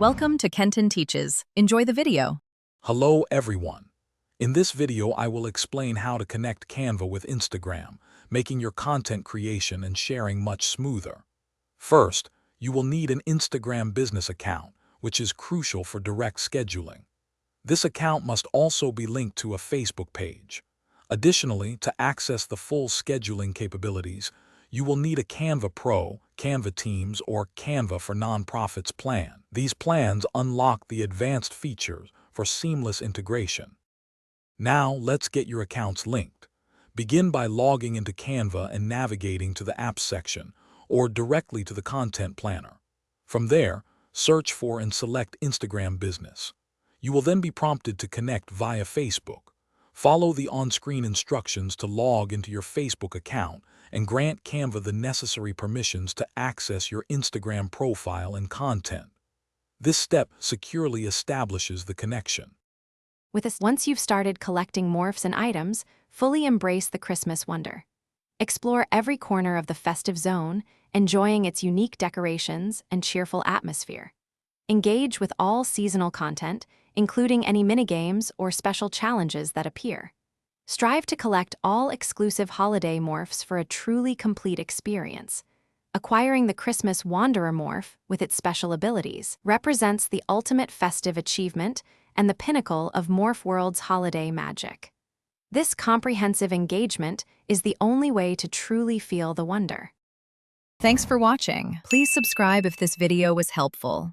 Welcome to Kenton Teaches. Enjoy the video. Hello everyone. In this video I will explain how to connect Canva with Instagram, making your content creation and sharing much smoother. First, you will need an Instagram business account, which is crucial for direct scheduling. This account must also be linked to a Facebook page. Additionally, to access the full scheduling capabilities, you will need a Canva Pro, Canva Teams, or Canva for Nonprofits plan. These plans unlock the advanced features for seamless integration. Now, let's get your accounts linked. Begin by logging into Canva and navigating to the Apps section, or directly to the Content Planner. From there, search for and select Instagram Business. You will then be prompted to connect via Facebook. Follow the on-screen instructions to log into your Facebook account and grant Canva the necessary permissions to access your Instagram profile and content. This step securely establishes the connection. Once you've started collecting morphs and items, fully embrace the Christmas wonder. Explore every corner of the festive zone, enjoying its unique decorations and cheerful atmosphere. Engage with all seasonal content, including any minigames or special challenges that appear. Strive to collect all exclusive holiday morphs for a truly complete experience. Acquiring the Christmas Wanderer morph, with its special abilities, represents the ultimate festive achievement and the pinnacle of Morph World's holiday magic. This comprehensive engagement is the only way to truly feel the wonder. Thanks for watching. Please subscribe if this video was helpful.